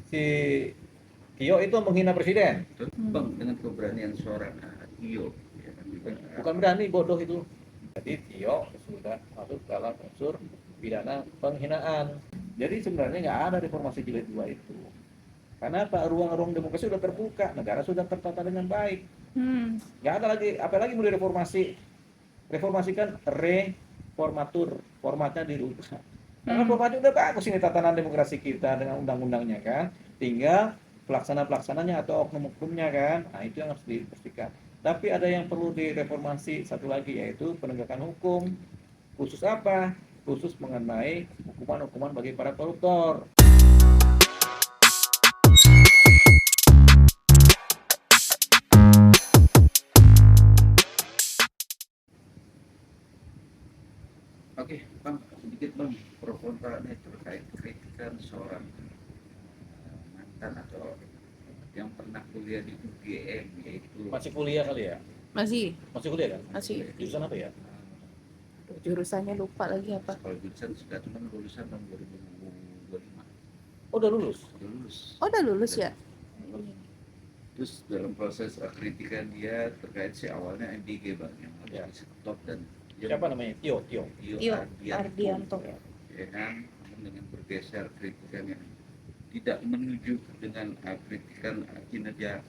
si Tio itu menghina presiden. Bang, dengan keberanian seorang Tio ya kan, juga Bukan berani, bodoh itu. Jadi Tio sudah masuk dalam unsur pidana penghinaan. Jadi sebenarnya nggak ada reformasi jilid 2 itu. Karena apa? Ruang-ruang demokrasi sudah terbuka, negara sudah tertata dengan baik. Nggak ada lagi, apalagi mau direformasi. Reformasi kan reformatur, formatnya dirubah. Karena formatnya udah bagus ini tatanan demokrasi kita dengan undang-undangnya kan. Tinggal pelaksana-pelaksananya atau oknum-oknumnya kan. Nah, itu yang harus dipastikan. Tapi ada yang perlu direformasi satu lagi yaitu penegakan hukum. Khusus apa? Khusus mengenai hukuman-hukuman bagi para koruptor. Oke, Bang, sedikit Bang, pro kontranya terkait kritikan seorang mantan atau yang pernah kuliah di UGM, yaitu Masih kuliah kali ya? Masih kuliah kan? Masih. Jurusan apa ya? Jurusannya lupa lagi apa. Kalau jurusan sudah cuma lulusan tahun 2025. Oh, udah lulus? Udah lulus. Oh, udah lulus ya? Terus dalam proses kritikan dia terkait si awalnya MDG Bang yang harus Ya. di stop dan Siapa namanya? Tio. Tio Ardianto. ya kan, dengan bergeser kritikan yang tidak menuju dengan kritikan kinerja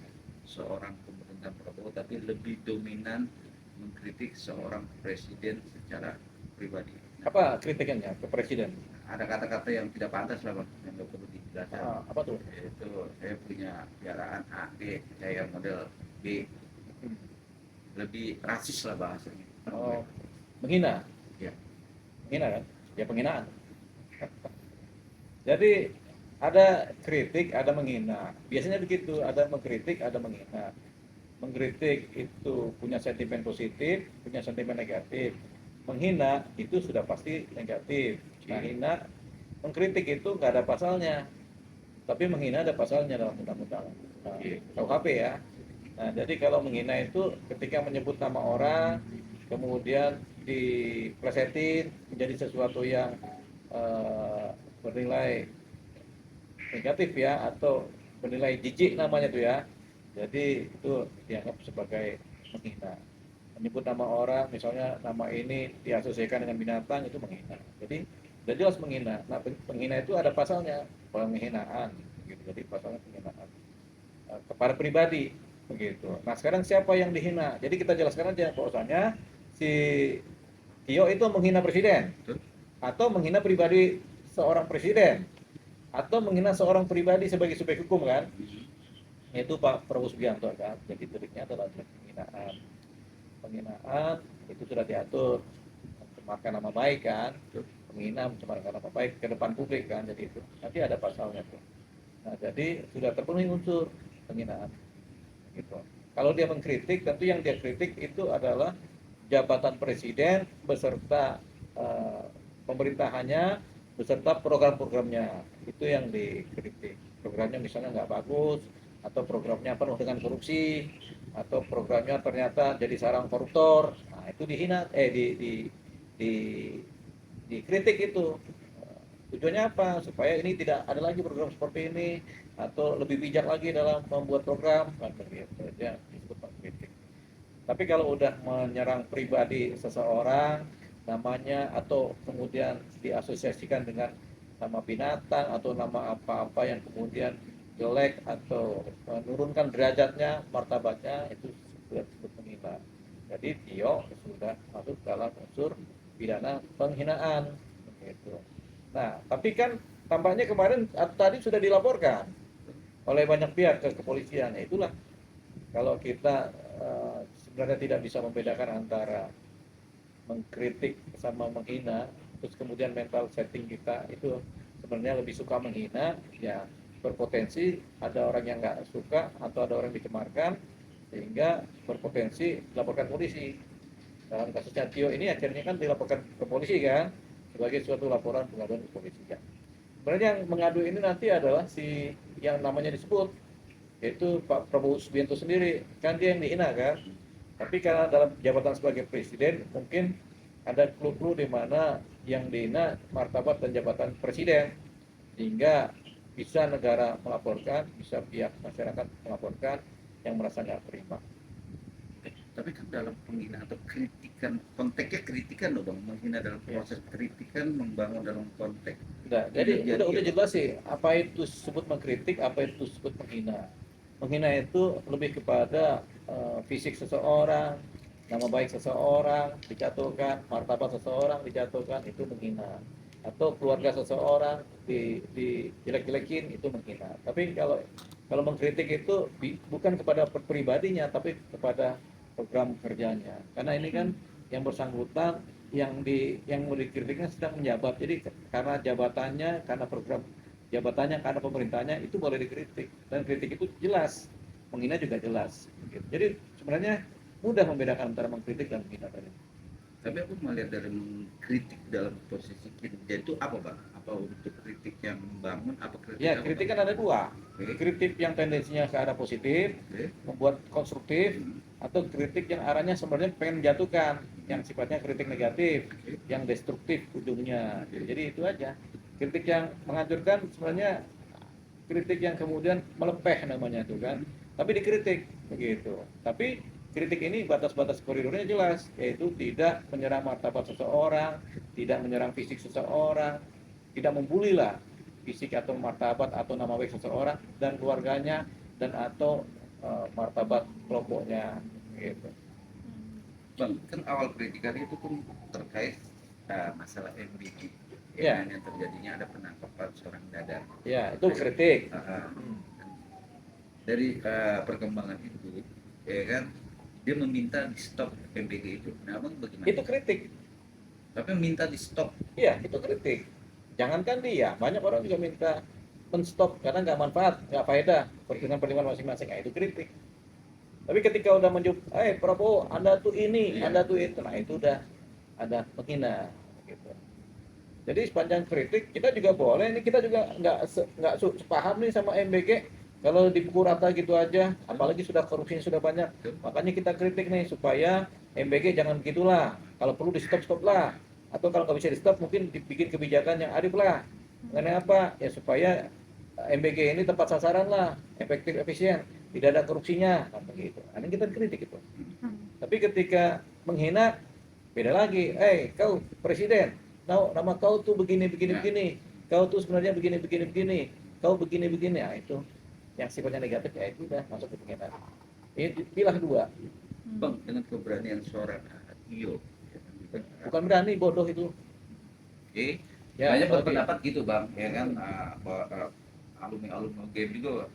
seorang pemerintahan Prabowo, tapi lebih dominan mengkritik seorang presiden secara pribadi. Apa kritikannya ke presiden? Ada kata-kata yang tidak pantas lah Bang, yang nggak perlu dijelaskan. Apa tuh? Yaitu saya punya piaraan A, B, saya model B, lebih rasis lah bahasanya. Oh, menghina. Ya. Menghina kan? Ya penghinaan. Jadi ada kritik, ada menghina. Biasanya begitu, ada mengkritik, ada menghina. Mengkritik itu punya sentimen positif, punya sentimen negatif. Menghina itu sudah pasti negatif. Nah, hina, mengkritik itu nggak ada pasalnya, tapi menghina ada pasalnya dalam undang-undang KUHP ya. Nah, jadi kalau menghina itu ketika menyebut nama orang, kemudian diplesetin menjadi sesuatu yang bernilai negatif ya, atau bernilai jijik namanya tuh ya. Jadi itu dianggap sebagai menghina. Menyebut nama orang, misalnya nama ini diasosiasikan dengan binatang, itu menghina. Jadi sudah jelas menghina. Nah, penghina itu ada pasalnya, penghinaan. Gitu. Jadi pasalnya penghinaan kepada pribadi, begitu. Nah, sekarang siapa yang dihina? Jadi kita jelaskan aja bahwasanya si Tio itu menghina presiden, atau menghina pribadi seorang presiden, atau menghina seorang pribadi sebagai subjek hukum kan, yaitu Pak Prabowo Subianto kan. Jadi deliknya adalah penghinaan. Penghinaan itu sudah diatur, mencemarkan nama baik kan, menghina mencemarkan nama baik ke depan publik kan, jadi itu nanti ada pasalnya tuh. Nah, jadi sudah terpenuhi unsur penghinaan gitu. Kalau dia mengkritik, tentu yang dia kritik itu adalah jabatan presiden beserta pemerintahannya beserta program-programnya, itu yang dikritik. Programnya misalnya nggak bagus, atau programnya penuh dengan korupsi, atau programnya ternyata jadi sarang koruptor. Nah, itu dihina, di dikritik itu. Tujuannya apa? Supaya ini tidak ada lagi program seperti ini, atau lebih bijak lagi dalam membuat program, kan begitu. Ya, disebut mengkritik. Tapi kalau udah menyerang pribadi seseorang, namanya, atau kemudian diasosiasikan dengan nama binatang atau nama apa-apa yang kemudian jelek atau menurunkan derajatnya, martabatnya, itu sudah disebut menghina. Jadi Tio sudah masuk dalam unsur pidana penghinaan. Gitu. Nah, tapi kan tampaknya kemarin tadi sudah dilaporkan oleh banyak pihak ke kepolisian. Ya, itulah kalau kita sebenarnya tidak bisa membedakan antara mengkritik sama menghina, terus kemudian mental setting kita itu sebenarnya lebih suka menghina, ya berpotensi ada orang yang nggak suka atau ada orang yang dicemarkan, sehingga berpotensi dilaporkan polisi. Dalam kasusnya Tio ini akhirnya kan dilaporkan ke polisi kan, sebagai suatu laporan pengaduan ke polisi kan. Sebenarnya yang mengadu ini nanti adalah si yang namanya disebut, yaitu Pak Prabowo Subianto sendiri, kan dia yang dihina kan. Tapi karena dalam jabatan sebagai presiden mungkin ada clue-clue di mana yang dihina martabat dan jabatan presiden, sehingga bisa negara melaporkan, bisa pihak masyarakat melaporkan yang merasa nggak terima. Tapi kan dalam penghinaan atau kritikan, konteksnya kritikan loh bang, menghina dalam Ya. proses kritikan, membangun dalam konteks Udah, jadi kinerja udah dia, Bang. jelas sih apa itu disebut mengkritik, apa itu disebut menghina. Menghina itu lebih kepada fisik seseorang, nama baik seseorang dijatuhkan, martabat seseorang dijatuhkan, itu menghina. Atau keluarga seseorang di jelek-jelekin, itu menghina. Tapi kalau kalau mengkritik itu bukan kepada pribadinya, tapi kepada program kerjanya. Karena ini kan yang bersangkutan yang mau dikritiknya sedang menjabat. Jadi karena jabatannya, karena program jabatannya, karena pemerintahnya, itu boleh dikritik, dan kritik itu jelas, menghina juga jelas gitu. Jadi sebenarnya mudah membedakan antara mengkritik dan menghina tadi. Tapi aku melihat dari mengkritik dalam posisi kinerja itu apa bang? Apa untuk kritik yang membangun, apa kritik Ya, apa kritik bang? kan ada dua. Oke. Kritik yang tendensinya ke arah positif, Oke. membuat konstruktif, atau kritik yang arahnya sebenarnya pengen menjatuhkan, yang sifatnya kritik negatif, yang destruktif ujungnya. Jadi itu aja. Kritik yang menghancurkan sebenarnya kritik yang kemudian melepeh namanya itu kan. Tapi dikritik begitu. Tapi kritik ini batas-batas koridornya jelas, yaitu tidak menyerang martabat seseorang, tidak menyerang fisik seseorang, tidak membuli lah fisik atau martabat atau nama baik seseorang dan keluarganya, dan atau martabat kelompoknya gitu. Bang, kan awal kritikan itu pun terkait masalah MBG Ya. yang terjadinya ada penangkapan seorang dadar. Ya, itu kritik. Dari perkembangan itu, ya kan, dia meminta di stop MBG itu. Nah, abang bagaimana? Itu kritik. Tapi minta di stop. Iya, itu kritik. Jangankan dia, banyak orang juga minta men-stop karena nggak manfaat, nggak faedah dengan pertimbangan masing-masing. Nah, itu kritik. Tapi ketika udah Prabowo, Anda tuh ini, Iya. Anda tuh itu, nah itu udah ada menghina. Gitu. Jadi sepanjang kritik, kita juga boleh, ini kita juga nggak sepaham nih sama MBG. Kalau dipukul rata gitu aja, apalagi sudah korupsinya sudah banyak. Makanya kita kritik nih supaya MBG jangan begitulah. Kalau perlu di stop lah. Atau kalau nggak bisa di stop, mungkin dibikin kebijakan yang adil lah. Mengenai apa? Ya supaya MBG ini tepat sasaran lah, efektif, efisien, tidak ada korupsinya, nah, begitu. Ini kita kritik itu. Tapi ketika menghina, beda lagi. Kau presiden, nama kau tuh begini, kau tuh sebenarnya begini, kau begini, nah itu yang sifatnya negatif, ya itu udah masuk ke penghinaan. Ini pilah dua. Bang, dengan keberanian seorang Tio, Bukan berani, bodoh itu. Oke. Ya, Banyak oke. berpendapat gitu bang, ya kan, alumni game juga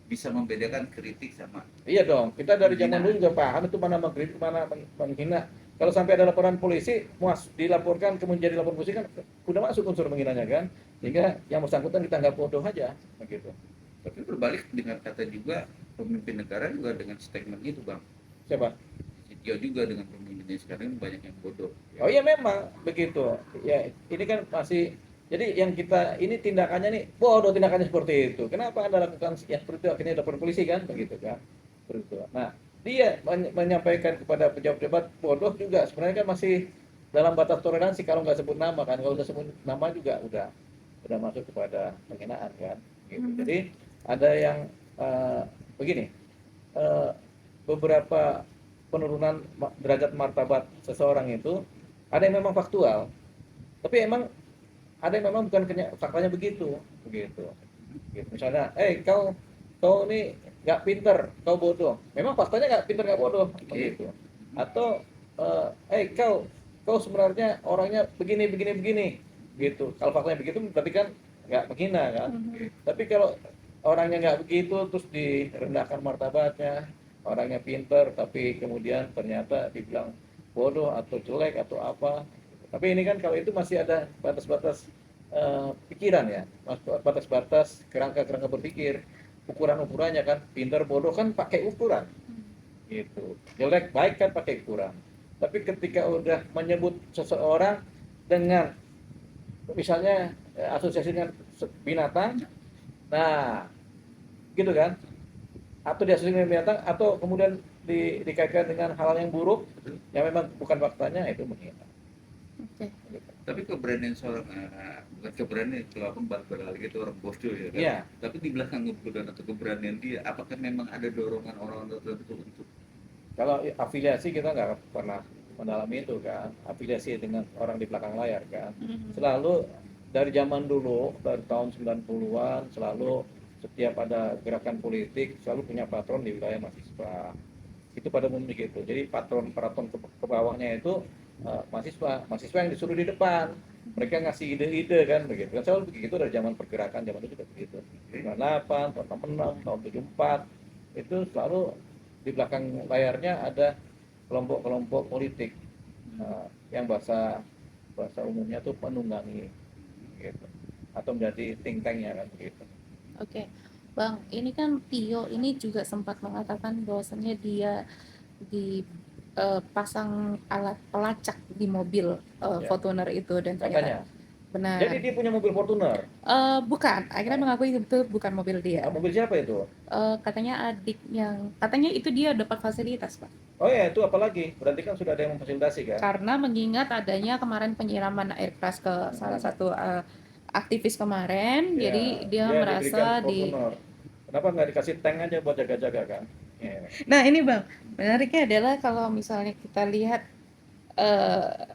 bisa membedakan kritik sama. Iya dong, kita dari zaman Menghina. dulu juga paham itu mana mengkritik, mana menghina. Kalau sampai ada laporan polisi, dilaporkan, kemudian jadi laporan polisi kan udah masuk unsur menghinanya kan. Sehingga yang bersangkutan kita anggap bodoh aja, begitu. Tapi berbalik dengan kata juga pemimpin negara juga dengan statement itu bang. Siapa? Si Tio juga dengan pemimpinnya sekarang banyak yang bodoh. Oh iya memang begitu. Ya ini kan masih, jadi yang kita ini tindakannya nih bodoh, tindakannya seperti itu. Kenapa Anda lakukan yang seperti itu, akhirnya lapor polisi kan, begitu kan? Seperti itu. Nah, dia menyampaikan kepada pejabat-pejabat bodoh juga sebenarnya kan masih dalam batas toleransi kalau nggak sebut nama kan. Kalau udah sebut nama juga udah masuk kepada penghinaan kan. Gitu. Jadi ada yang begini, beberapa penurunan derajat martabat seseorang itu ada yang memang faktual, tapi ada yang memang bukan faktanya begitu. Gitu. Misalnya, kau ini nggak pinter, kau bodoh. Memang faktanya nggak pinter nggak bodoh, begitu. Atau kau sebenarnya orangnya begini, gitu. Kalau faktanya begitu berarti kan nggak menghina kan. Tapi kalau orangnya nggak begitu terus direndahkan martabatnya, orangnya pinter tapi kemudian ternyata dibilang bodoh atau jelek atau apa. Tapi ini kan kalau itu masih ada batas-batas pikiran ya, batas-batas kerangka-kerangka berpikir, ukuran-ukurannya kan, pinter bodoh kan pakai ukuran, gitu. Jelek baik kan pakai ukuran. Tapi ketika udah menyebut seseorang dengan misalnya asosiasi dengan binatang, nah gitu kan, atau diasosiasikan dengan binatang, atau kemudian dikaitkan dengan hal yang buruk yang memang bukan faktanya, itu menghina. Oke. Tapi keberanian seorang bukan keberanian, kalau aku balik lagi itu orang bos ya kan. Iya. Tapi di belakang keberanian atau keberanian dia, apakah memang ada dorongan orang tertentu untuk Kalau afiliasi kita nggak pernah mendalami itu kan, afiliasi dengan orang di belakang layar kan. Mhm. Selalu dari zaman dulu, dari tahun 90-an, selalu setiap ada gerakan politik selalu punya patron di wilayah mahasiswa. Itu pada umumnya gitu. Jadi patron ke bawahnya itu mahasiswa yang disuruh di depan. Mereka ngasih ide-ide kan begitu. Kan selalu begitu dari zaman pergerakan zaman itu juga begitu. 98, tahun 66, tahun 74 itu selalu di belakang layarnya ada kelompok-kelompok politik yang bahasa bahasa umumnya tuh penunggangi gitu atau menjadi think tanknya kan begitu. Oke, Bang, ini kan Tio ini juga sempat mengatakan bahwasannya dia dipasang alat pelacak di mobil Ya, Fortuner itu dan katanya. ternyata benar. Jadi dia punya mobil Fortuner. Bukan, akhirnya mengakui itu bukan mobil dia. Mobil siapa itu? Katanya katanya itu dia dapat fasilitas, Pak. Oh ya, itu apalagi? Berarti kan sudah ada yang memfasilitasi kan? Karena mengingat adanya kemarin penyiraman air keras ke salah satu aktivis kemarin, Ya, jadi dia dia diberikan merasa Fortuner. Kenapa nggak dikasih tank aja buat jaga-jaga kan? Ya. Nah, ini Bang, menariknya adalah kalau misalnya kita lihat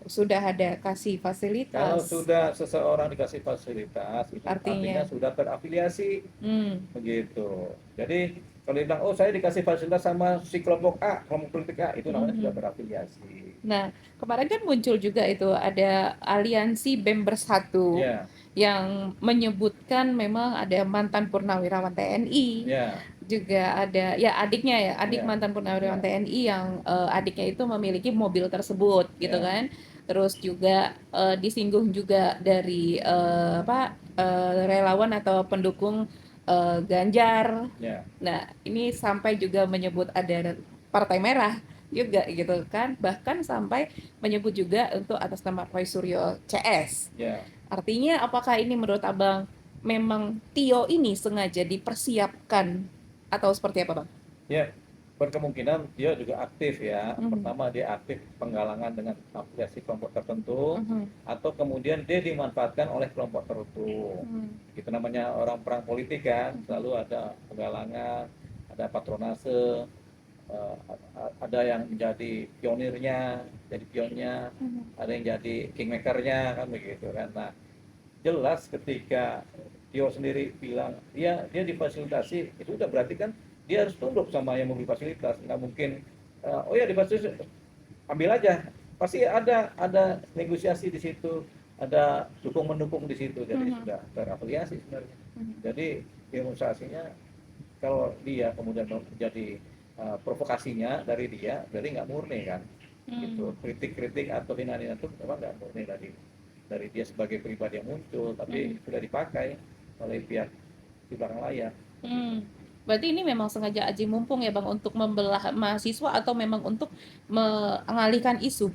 sudah ada kasih Kalau fasilitas, sudah seseorang dikasih fasilitas, itu artinya artinya, sudah terafiliasi, hmm, begitu. Jadi kalau dibilang, oh saya dikasih fasilitas sama si kelompok A, kelompok politik A, itu namanya sudah mhm. terafiliasi. Nah, kemarin kan muncul juga itu ada aliansi BEM Bersatu Ya, yang menyebutkan memang ada mantan purnawirawan TNI, ya, juga ada ya adiknya ya, adik ya, mantan purnawirawan ya, TNI yang adiknya itu memiliki mobil tersebut gitu ya, kan. Terus juga disinggung juga dari relawan atau pendukung Ganjar. ya, Nah, ini sampai juga menyebut ada Partai Merah juga gitu kan. Bahkan sampai menyebut juga untuk atas nama Roy Suryo CS. ya, Artinya apakah ini menurut Abang memang Tio ini sengaja dipersiapkan atau seperti apa, Bang? ya. Berkemungkinan dia juga aktif ya. Mhm, Pertama dia aktif penggalangan dengan afiliasi kelompok tertentu, mhm, atau kemudian dia dimanfaatkan oleh kelompok tertentu. mhm, Itu namanya orang perang politik kan, selalu ada penggalangan, ada patronase, ada yang menjadi pionirnya, jadi pionnya, mhm, ada yang jadi kingmakernya kan begitu kan. Nah, jelas ketika Tio sendiri bilang dia difasilitasi, itu udah berarti kan dia harus tunduk sama yang memberi fasilitas. Nggak mungkin oh ya difasilitasi ambil aja, pasti ada negosiasi di situ, ada dukung mendukung di situ, jadi mhm, sudah terafiliasi sebenarnya. mhm, Jadi demonstrasinya kalau dia kemudian menjadi provokasinya dari dia, berarti nggak murni kan, gitu. mhm, Kritik-kritik atau hina-hina itu memang nggak murni dari dia sebagai pribadi yang muncul, tapi mhm, sudah dipakai oleh pihak di belakang layar. mhm. Berarti ini memang sengaja aji mumpung ya, Bang, untuk membelah mahasiswa atau memang untuk mengalihkan isu?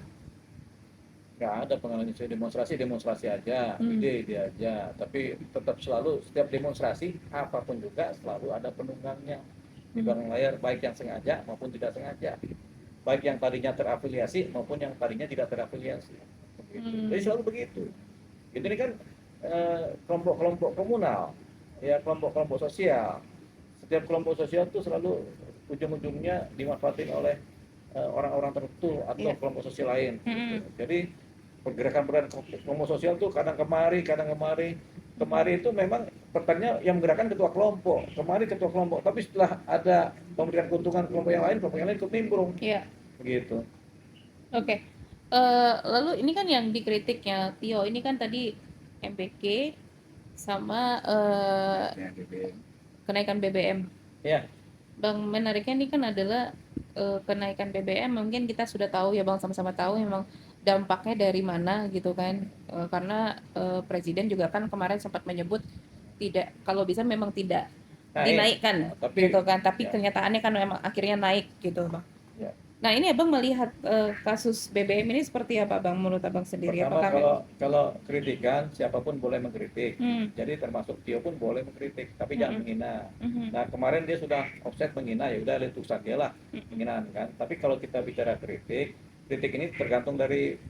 Nggak ada pengalaman demonstrasi aja, Hmm, ide aja, tapi tetap selalu setiap demonstrasi apapun juga selalu ada penunggangnya di mhm, belakang layar, baik yang sengaja maupun tidak sengaja, baik yang tadinya terafiliasi maupun yang tadinya tidak terafiliasi, begitu. Jadi hmm, selalu begitu. Ini kan kelompok-kelompok komunal, ya kelompok-kelompok sosial. Setiap kelompok sosial itu selalu ujung-ujungnya dimanfaatin oleh orang-orang tertentu atau iya, kelompok sosial lain, gitu. mhm, Jadi pergerakan kelompok sosial tuh kadang kemari itu memang pertanyaan yang menggerakkan ketua kelompok, kemari ketua kelompok, tapi setelah ada pemberian keuntungan kelompok yang lain ikut nimbrung, iya, begitu. oke. Lalu ini kan yang dikritiknya Tio ini kan tadi MBK sama BBM? kenaikan BBM. Ya, Bang, menariknya ini kan adalah kenaikan BBM mungkin kita sudah tahu ya Bang, sama-sama tahu memang dampaknya dari mana gitu kan. Karena Presiden juga kan kemarin sempat menyebut tidak, kalau bisa memang tidak naik. dinaikkan gitu Tapi kan, tapi ya, kenyataannya kan memang akhirnya naik gitu Bang. ya. Nah, ini Abang melihat kasus BBM ini seperti apa Bang menurut Abang sendiri? Pertama Apakah kalau memang kalau kritikan siapapun boleh mengkritik. hmm, Jadi termasuk Tio pun boleh mengkritik, tapi jangan hmm, menghina. hmm, Nah, kemarin dia sudah offset menghina, ya udah itu dia lah hmm, penghinaan kan. Tapi kalau kita bicara kritik, kritik ini tergantung dari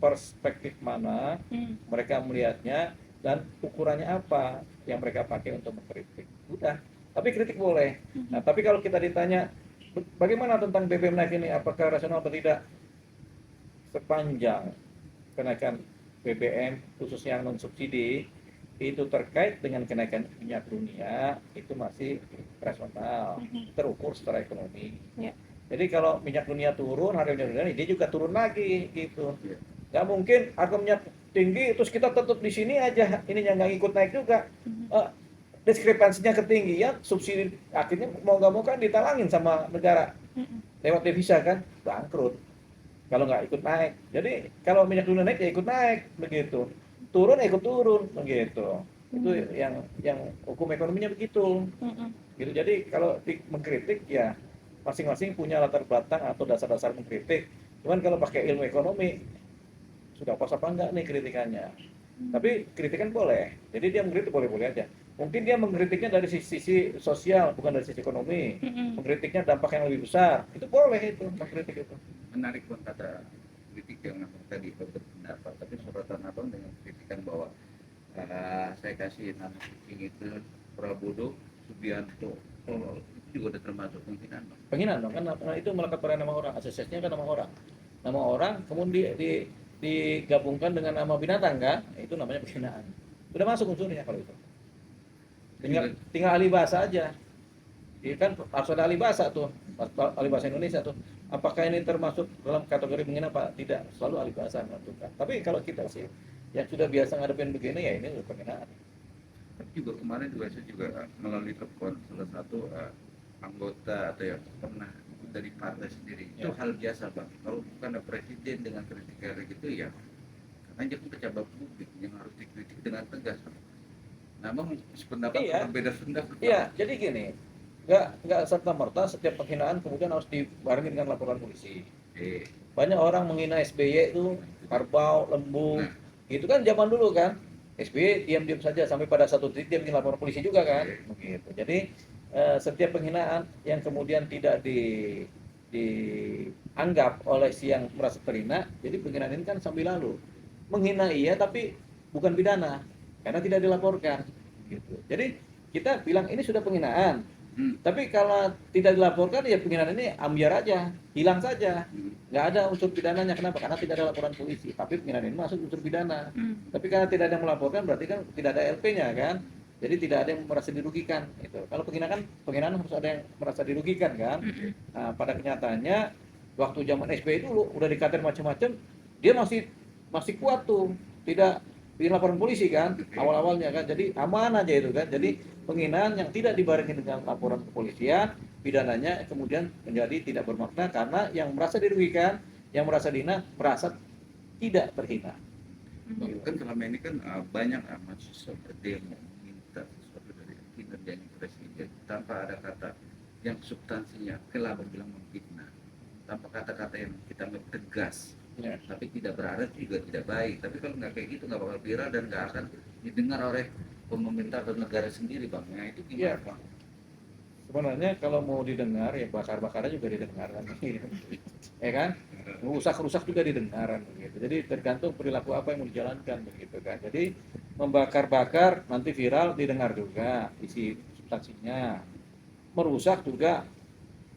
perspektif mana Hmm. mereka melihatnya dan ukurannya apa yang mereka pakai untuk mengkritik. Udah. Tapi kritik boleh. Nah, tapi kalau kita ditanya bagaimana tentang BBM naik ini, apakah rasional atau tidak, sepanjang kenaikan BBM khususnya yang non subsidi itu terkait dengan kenaikan minyak dunia itu masih rasional, terukur secara ekonomi. Ya. Jadi kalau minyak dunia turun, harga minyak dunia dia juga turun lagi gitu. Iya. Nggak mungkin harga minyak tinggi terus kita tetap di sini aja, ininya nggak ikut naik juga. Eh, diskrepansinya ketinggian, subsidi akhirnya mau nggak mau kan ditalangin sama negara lewat devisa kan, bangkrut kalau nggak ikut naik. Jadi kalau minyak dunia naik ya ikut naik begitu, turun ya ikut turun begitu. Itu yang hukum ekonominya begitu. Gitu. Jadi kalau mengkritik ya masing-masing punya latar belakang atau dasar-dasar mengkritik. Cuman kalau pakai ilmu ekonomi sudah pas apa enggak nih kritikannya. Tapi kritikan boleh. Jadi dia mengkritik boleh-boleh aja. Mungkin dia mengkritiknya dari sisi sosial bukan dari sisi ekonomi. Mengkritiknya dampak yang lebih besar. Itu boleh itu mengkritik itu. Menarik pun kata kritik yang abang tadi berpendapat, tapi sorotan abang dengan kritikan bahwa saya kasih nama kucing itu Prabowo Subianto, itu juga udah termasuk penghinaan bang. Penghinaan dong kan itu melekat pada nama orang, asosiasinya kan nama orang. Nama orang kemudian digabungkan dengan nama binatang kan? Itu namanya penghinaan. Sudah masuk unsurnya kalau itu. Tinggal ahli bahasa aja. Iya kan harus ada ahli bahasa tuh, ahli bahasa Indonesia tuh. Apakah ini termasuk dalam kategori menghina apa? Tidak, selalu ahli bahasa menentukan. Tapi kalau kita sih yang sudah biasa ngadepin begini ya ini udah penghinaan. Tapi juga kemarin juga saya juga melalui telepon salah satu anggota atau yang pernah dari partai sendiri. Itu hal biasa bang. Kalau bukan ada presiden dengan kritik kayak gitu ya, karena dia kan pejabat publik yang harus dikritik dengan tegas. Bang. Nah, bang sependapat Iya. berbeda pendapat. Iya, jadi gini, nggak serta merta setiap penghinaan kemudian harus dibarengi dengan laporan polisi. Banyak orang menghina SBY itu karbau, lembu, itu kan zaman dulu kan. SBY diam-diam saja sampai pada satu titik dia bikin laporan polisi juga kan, begitu. Jadi setiap penghinaan yang kemudian tidak dianggap oleh si yang merasa terhina, jadi penghinaan ini kan sambil lalu. Menghina iya tapi bukan pidana karena tidak dilaporkan, gitu. Jadi kita bilang ini sudah penghinaan. Tapi kalau tidak dilaporkan ya penghinaan ini ambiar aja, hilang saja. Nggak ada unsur pidananya. Kenapa? Karena tidak ada laporan polisi. Tapi penghinaan ini masuk unsur pidana. Tapi karena tidak ada yang melaporkan berarti kan tidak ada LP-nya kan. Jadi tidak ada yang merasa dirugikan. Itu. Kalau penghinaan harus ada yang merasa dirugikan kan. Nah, pada kenyataannya waktu zaman SBY dulu udah dikatain macam-macam, dia masih kuat tuh, tidak bikin laporan polisi kan awal-awalnya kan, jadi aman aja itu kan. Jadi penghinaan yang tidak dibarengi dengan laporan kepolisian, pidananya kemudian menjadi tidak bermakna karena yang merasa dirugikan, yang merasa dihina merasa tidak terhina. Kan selama ini kan banyak mahasiswa berdemo minta sesuatu dari kinerja presiden tanpa ada kata yang substansinya, kelabang bilang memfitnah, tanpa kata-kata yang kita tegas. Ya. Tapi tidak berarti juga tidak baik. Tapi kalau nggak kayak gitu nggak bakal viral dan nggak akan didengar oleh pemerintah atau negara sendiri bang. Nah itu gimana bang? Sebenarnya kalau mau didengar ya bakar-bakarnya juga didengar kan, ya kan? Rusak-rusak juga didengar kan, begitu. Jadi tergantung perilaku apa yang mau dijalankan begitu kan. Jadi membakar-bakar nanti viral didengar juga isi substansinya, merusak juga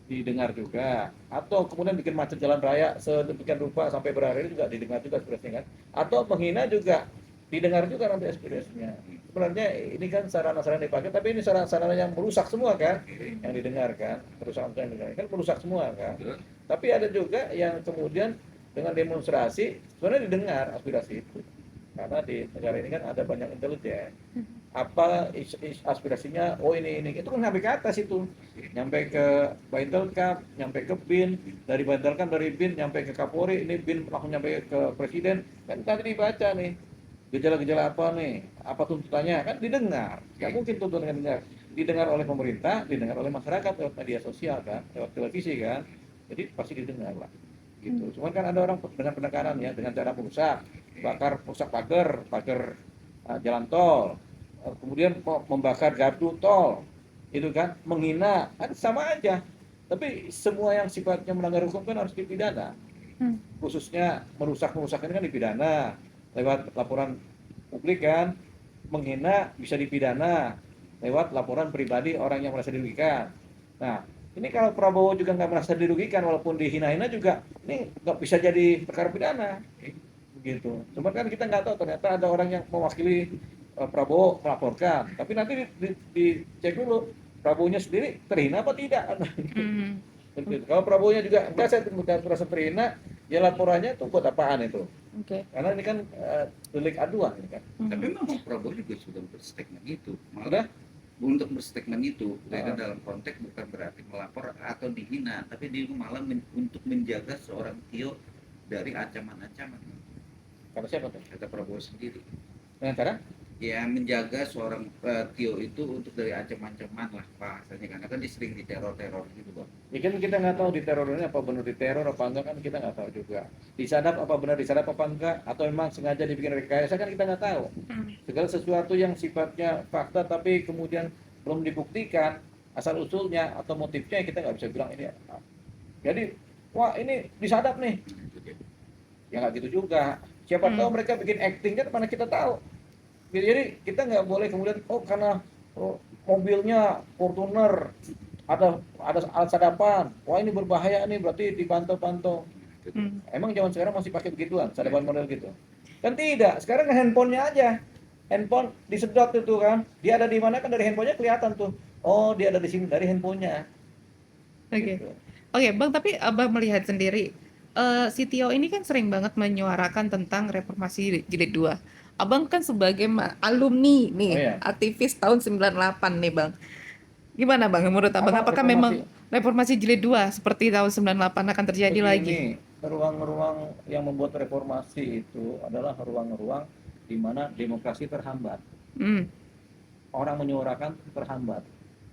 didengar juga, atau kemudian bikin macet jalan raya sedemikian rupa sampai berhari juga didengar juga ekspresinya kan, atau menghina juga didengar juga nanti ekspresinya. Sebenarnya ini kan sarana-sarana dipakai, tapi ini sarana-sarana yang merusak semua kan, yang didengarkan, perusahaan yang didengar kan merusak semua kan. Tapi ada juga yang kemudian dengan demonstrasi sebenarnya didengar aspirasi itu, karena di negara ini kan ada banyak intelijen. Apa aspirasinya, oh ini itu kan sampai ke atas itu, nyampe ke Baintelkam, nyampe ke BIN, dari Baintelkam dari BIN nyampe ke Kapolri, ini BIN langsung nyampe ke Presiden, kan tadi dibaca nih gejala-gejala apa nih, apa tuntutannya, kan didengar. Nggak mungkin tuntutannya didengar oleh pemerintah, didengar oleh masyarakat lewat media sosial kan, lewat televisi kan, jadi pasti didengar lah gitu. Cuman kan ada orang dengan penekanan ya, dengan cara merusak pagar jalan tol, kemudian membakar gardu tol, itu kan menghina, kan sama aja. Tapi semua yang sifatnya melanggar hukum kan harus dipidana. Khususnya merusak ini kan dipidana lewat laporan publik kan, menghina bisa dipidana lewat laporan pribadi orang yang merasa dirugikan. Nah, ini kalau Prabowo juga nggak merasa dirugikan walaupun dihina-hina juga, ini nggak bisa jadi perkara pidana, begitu. Cuma kan kita nggak tahu ternyata ada orang yang mewakili Prabowo melaporkan, tapi nanti dicek dulu Prabowo-nya sendiri terhina apa tidak. Hmm. Begitu. Kalau Prabowo-nya juga enggak, saya merasa terhina, ya laporannya itu buat apaan itu? Oke. Karena ini kan delik aduan ini kan. Tapi memang Pak Prabowo juga sudah berstatement itu. Sudah? Untuk berstatement itu, Ah. dalam konteks bukan berarti melapor atau dihina, tapi dia malah untuk menjaga seorang Tio dari ancaman-ancaman. Kata siapa tuh? Kata Prabowo sendiri. Dengan cara? Ya menjaga seorang Tio itu untuk dari ancaman-ancaman lah bahasanya, karena kan dia sering diteror-teror gitu Bang. Ya kan kita nggak tahu diteror ini apa benar diteror apa enggak, kan kita nggak tahu juga. Disadap apa benar disadap apa enggak, atau memang sengaja dibikin rekayasa, kan kita nggak tahu. Segala sesuatu yang sifatnya fakta tapi kemudian belum dibuktikan asal usulnya atau motifnya, kita nggak bisa bilang ini apa. Jadi wah ini disadap nih, Itu dia. ya nggak gitu juga. Siapa tahu mereka bikin acting, kan mana kita tahu. Jadi kita nggak boleh kemudian karena mobilnya Fortuner ada alat sadapan, wah ini berbahaya nih, berarti dipantau-pantau. Emang zaman sekarang masih pakai begituan, sadapan model gitu? Kan tidak, sekarang handphonenya aja, handphone disedot itu kan, dia ada di mana kan dari handphonenya kelihatan tuh, oh dia ada di sini dari handphonenya. Oke. Gitu. Oke, Bang, tapi Abang melihat sendiri, si Tio ini kan sering banget menyuarakan tentang reformasi jilid 2. Abang kan sebagai alumni nih, Oh iya. aktivis tahun 98 nih, Bang. Gimana, Bang, menurut Abang? Apa Apakah reformasi? memang reformasi jilid 2 seperti tahun 98 akan terjadi lagi? Begini, ruang-ruang yang membuat reformasi itu adalah ruang-ruang di mana demokrasi terhambat. Hmm. Orang menyuarakan terhambat,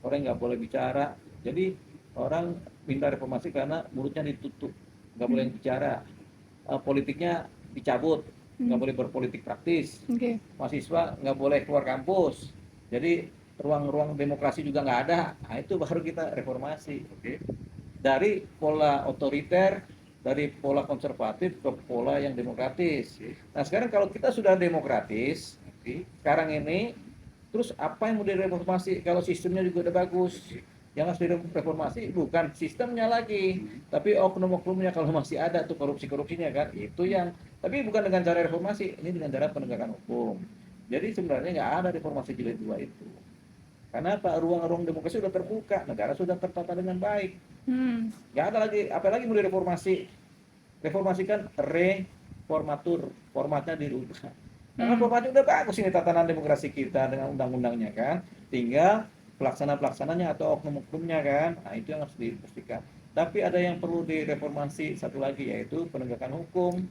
orang nggak boleh bicara. Jadi orang minta reformasi karena mulutnya ditutup, nggak boleh bicara. Politiknya dicabut, nggak boleh berpolitik praktis. Oke. Mahasiswa nggak boleh keluar kampus. Jadi ruang-ruang demokrasi juga nggak ada. Nah, itu baru kita reformasi. Oke. Dari pola otoriter, dari pola konservatif ke pola yang demokratis. Nah sekarang kalau kita sudah demokratis, sekarang ini, terus apa yang mau direformasi kalau sistemnya juga udah bagus? Yang harus direformasi bukan sistemnya lagi, tapi oknum-oknumnya kalau masih ada tuh korupsi-korupsinya kan, itu yang. Tapi bukan dengan cara reformasi, ini dengan cara penegakan hukum. Jadi sebenarnya nggak ada reformasi jilid 2 itu. Karena apa? Ruang-ruang demokrasi sudah terbuka, negara sudah tertata dengan baik. Nggak ada lagi, apalagi mau direformasi. Reformasi kan reformatur, formatnya dirubah. Karena formatnya udah bagus ini tatanan demokrasi kita dengan undang-undangnya kan. Tinggal pelaksana-pelaksananya atau oknum-oknumnya kan. Nah itu yang harus dipastikan. Tapi ada yang perlu direformasi satu lagi, yaitu penegakan hukum.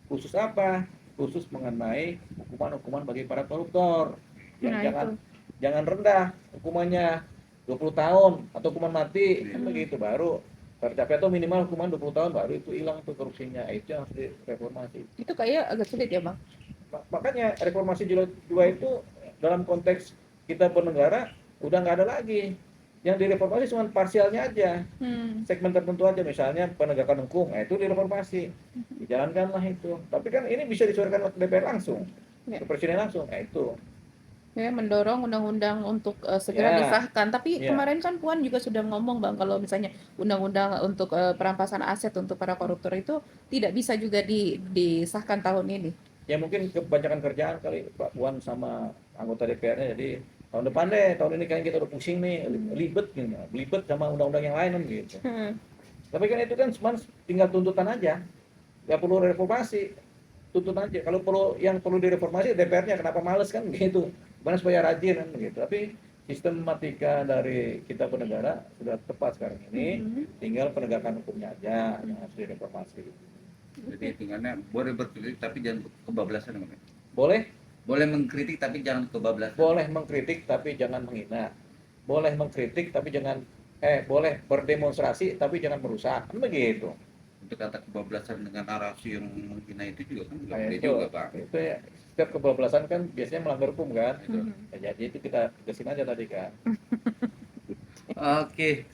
Khusus apa? Khusus mengenai hukuman-hukuman bagi para koruptor. Yang jangan rendah hukumannya 20 tahun atau hukuman mati, kan begitu, baru tercapai, atau minimal hukuman 20 tahun baru itu hilang tuh korupsinya. Itu yang harus direformasi. Itu kayak agak sulit ya, Bang? Makanya reformasi jilid 2 itu dalam konteks kita bernegara udah nggak ada lagi. Yang direformasi cuma parsialnya aja, segmen tertentu aja, misalnya penegakan hukum, nah itu direformasi, dijalankanlah itu. Tapi kan ini bisa disuarakan ke DPR langsung, ke Presiden langsung, nah itu. Ya, mendorong undang-undang untuk segera Ya. disahkan. Tapi Ya. kemarin kan Puan juga sudah ngomong, Bang, kalau misalnya undang-undang untuk perampasan aset untuk para koruptor itu tidak bisa juga disahkan tahun ini. Ya mungkin kebanyakan kerjaan kali Pak Puan sama anggota DPR-nya, jadi tahun depan deh, tahun ini kan kita udah pusing nih, libet gitu, libet sama undang-undang yang lain kan gitu. Tapi kan itu kan cuma tinggal tuntutan aja, nggak perlu reformasi, tuntut aja. Kalau yang perlu direformasi DPR-nya, kenapa males kan gitu, gimana supaya rajin kan gitu. Tapi sistematika dari kita bernegara sudah tepat sekarang ini, tinggal penegakan hukumnya aja yang harus direformasi. Jadi hitungannya boleh berkritik tapi jangan kebablasan, Bang. Boleh Boleh mengkritik tapi jangan kebablasan. boleh mengkritik tapi jangan menghina, boleh mengkritik tapi jangan boleh berdemonstrasi tapi jangan merusak, kan begitu. Untuk kata kebablasan dengan narasi yang menghina itu juga kan nggak Nah, boleh itu juga, Bang. itu ya, setiap kebablasan kan biasanya melanggar hukum kan. Itu. Ya, jadi itu kita tegasin aja tadi kan. Oke,